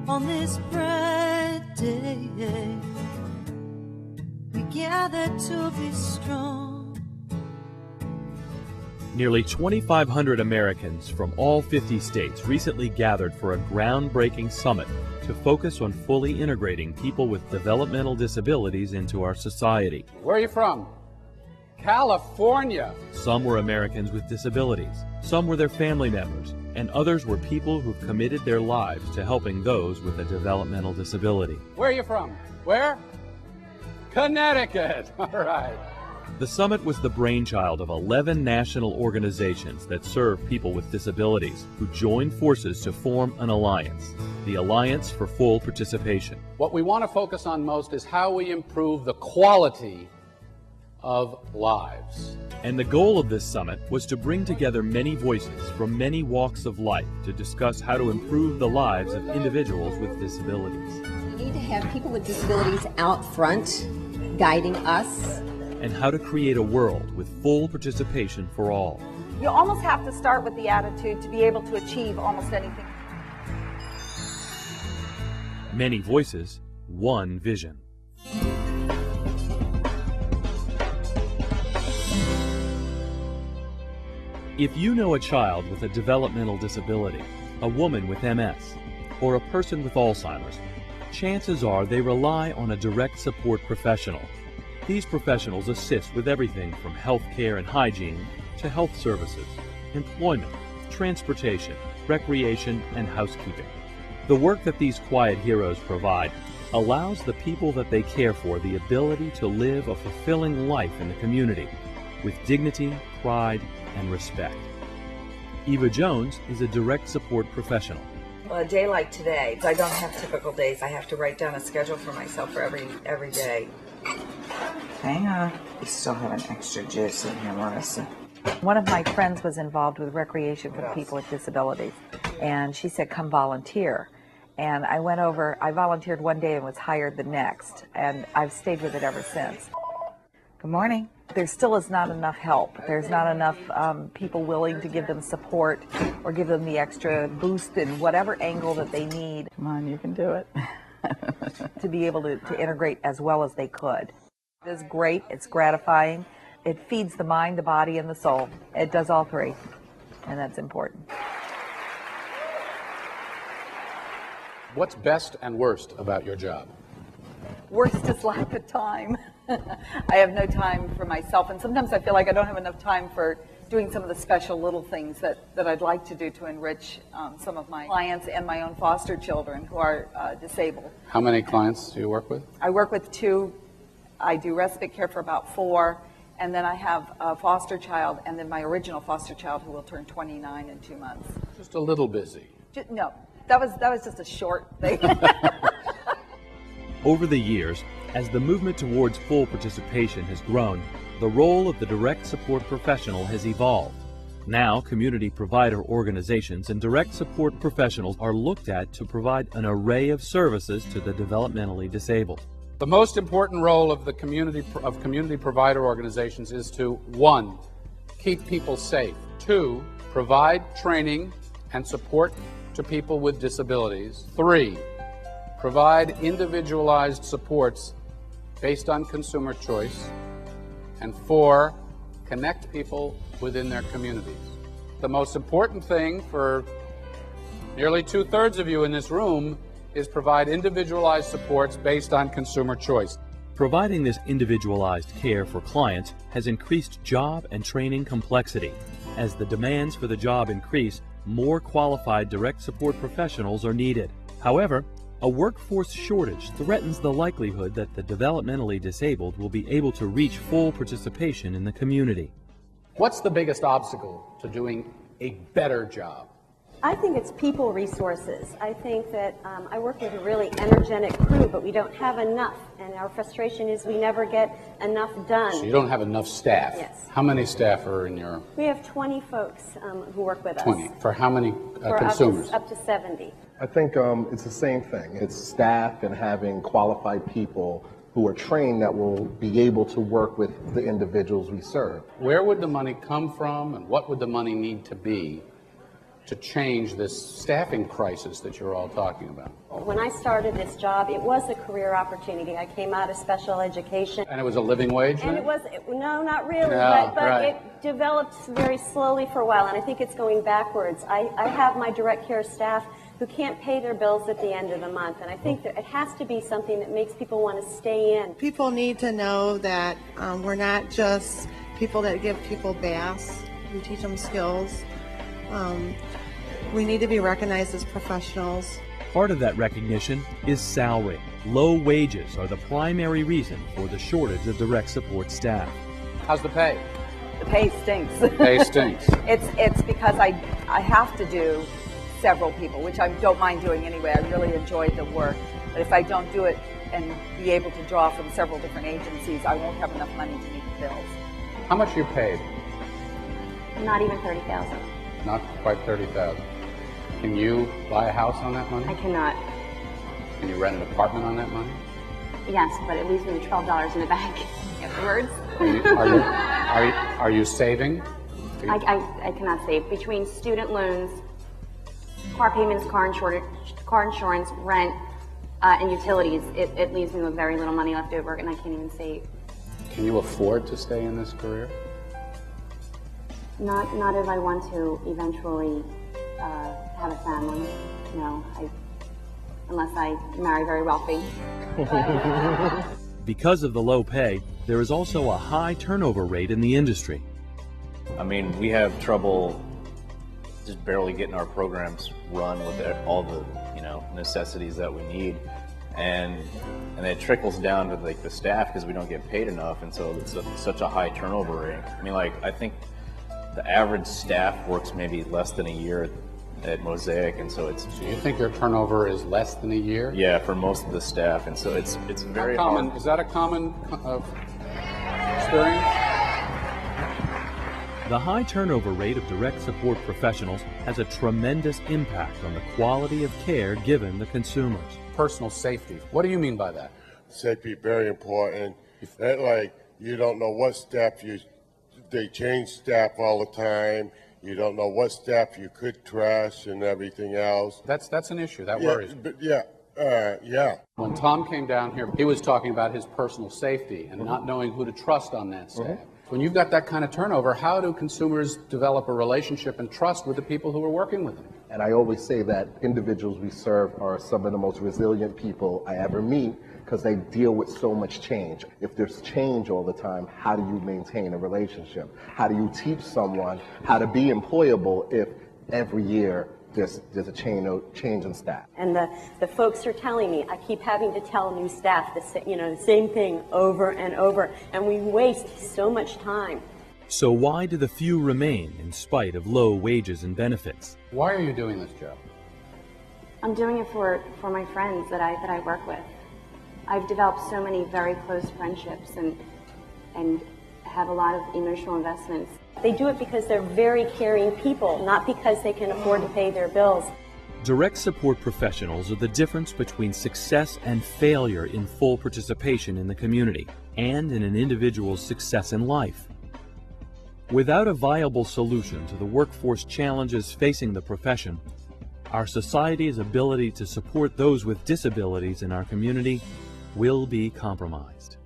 on this bright day. We gather to be strong. Nearly 2,500 Americans from all 50 states recently gathered for a groundbreaking summit to focus on fully integrating people with developmental disabilities into our society. Where are you from? California. Some were Americans with disabilities, some were their family members, and others were people who've committed their lives to helping those with a developmental disability. Where are you from? Where? Connecticut. All right. The summit was the brainchild of 11 national organizations that serve people with disabilities who joined forces to form an alliance, the Alliance for Full Participation. What we want to focus on most is how we improve the quality of lives. And the goal of this summit was to bring together many voices from many walks of life to discuss how to improve the lives of individuals with disabilities. We need to have people with disabilities out front, guiding us. And how to create a world with full participation for all. You almost have to start with the attitude to be able to achieve almost anything. Many voices, one vision. If you know a child with a developmental disability, a woman with MS, or a person with Alzheimer's, chances are they rely on a direct support professional. These professionals assist with everything from health care and hygiene to health services, employment, transportation, recreation, and housekeeping. The work that these quiet heroes provide allows the people that they care for the ability to live a fulfilling life in the community with dignity, pride, and respect. Eva Jones is a direct support professional. Well, a day like today, I don't have typical days. I have to write down a schedule for myself for every day. Hang on. We still have an extra juice in here, Marissa. One of my friends was involved with recreation for people with disabilities, and she said, come volunteer. And I went over, I volunteered one day and was hired the next, and I've stayed with it ever since. Good morning. There still is not enough help. There's not enough people willing to give them support or give them the extra boost in whatever angle that they need. Come on, you can do it. To be able to integrate as well as they could. It is great. It's gratifying. It feeds the mind, the body, and the soul. It does all three, and that's important. What's best and worst about your job? Worst is lack of time. I have no time for myself, and sometimes I feel like I don't have enough time for doing some of the special little things that I'd like to do to enrich some of my clients and my own foster children who are disabled. How many clients do you work with? I work with 2. I do respite care for about 4, and then I have a foster child, and then my original foster child who will turn 29 in 2 months. Just a little busy. No, that was just a short thing. Over the years, as the movement towards full participation has grown, the role of the direct support professional has evolved. Now, community provider organizations and direct support professionals are looked at to provide an array of services to the developmentally disabled. The most important role of the community provider organizations is to 1, keep people safe, 2, provide training and support to people with disabilities, 3, provide individualized supports based on consumer choice, and 4, connect people within their communities. The most important thing for nearly 2/3 of you in this room is provide individualized supports based on consumer choice. Providing this individualized care for clients has increased job and training complexity. As the demands for the job increase, more qualified direct support professionals are needed. However, a workforce shortage threatens the likelihood that the developmentally disabled will be able to reach full participation in the community. What's the biggest obstacle to doing a better job? I think it's people resources. I think that I work with a really energetic crew, but we don't have enough, and our frustration is we never get enough done. So you don't have enough staff? Yes. How many staff are in your... We have 20 folks who work with us. 20. For how many For consumers? Up to 70. I think it's the same thing. It's staff and having qualified people who are trained that will be able to work with the individuals we serve. Where would the money come from, and what would the money need to be to change this staffing crisis that you're all talking about? When I started this job, it was a career opportunity. I came out of special education. And it was a living wage then? And it was, no, not really, No, but right. it developed very slowly for a while, and I think it's going backwards. I have my direct care staff who can't pay their bills at the end of the month, and I think that it has to be something that makes people want to stay in. People need to know that we're not just people that give people baths. We teach them skills. We need to be recognized as professionals. Part of that recognition is salary. Low wages are the primary reason for the shortage of direct support staff. How's the pay? The pay stinks. Pay stinks. It's because I have to do several people, which I don't mind doing anyway. I really enjoy the work. But if I don't do it and be able to draw from several different agencies, I won't have enough money to meet the bills. How much are you paid? Not even $30,000. Not quite $30,000. Can you buy a house on that money? I cannot. Can you rent an apartment on that money? Yes, but it leaves me with $12 in the bank afterwards. Are you saving? I cannot save. Between student loans, car payments, car insurance, rent, and utilities, it leaves me with very little money left over, and I can't even save. Can you afford to stay in this career? Not if I want to eventually have a family. No, unless I marry very wealthy. Because of the low pay, there is also a high turnover rate in the industry. I mean, we have trouble just barely getting our programs run with all the, necessities that we need, and it trickles down to like the staff because we don't get paid enough, and so it's such a high turnover rate. I mean, like, I think the average staff works maybe less than a year at Mosaic, and so it's. So you think your turnover is less than a year? Yeah, for most of the staff, and so it's very common. hard. Is that a common experience? The high turnover rate of direct support professionals has a tremendous impact on the quality of care given the consumers. Personal safety. What do you mean by that? Safety very important. That, like, you don't know what staff they change staff all the time. You don't know what staff you could trust and everything else. That's an issue. That worries me. But yeah. When Tom came down here, he was talking about his personal safety and not knowing who to trust on that staff. When you've got that kind of turnover, how do consumers develop a relationship and trust with the people who are working with them? And I always say that individuals we serve are some of the most resilient people I ever meet because they deal with so much change. If there's change all the time, how do you maintain a relationship? How do you teach someone how to be employable if every year there's a change in staff? And the folks are telling me, I keep having to tell new staff the same thing over and over, and we waste so much time. So why do the few remain in spite of low wages and benefits? Why are you doing this job? I'm doing it for my friends that I work with. I've developed so many very close friendships and have a lot of emotional investments. They do it because they're very caring people, not because they can afford to pay their bills. Direct support professionals are the difference between success and failure in full participation in the community and in an individual's success in life. Without a viable solution to the workforce challenges facing the profession, our society's ability to support those with disabilities in our community will be compromised.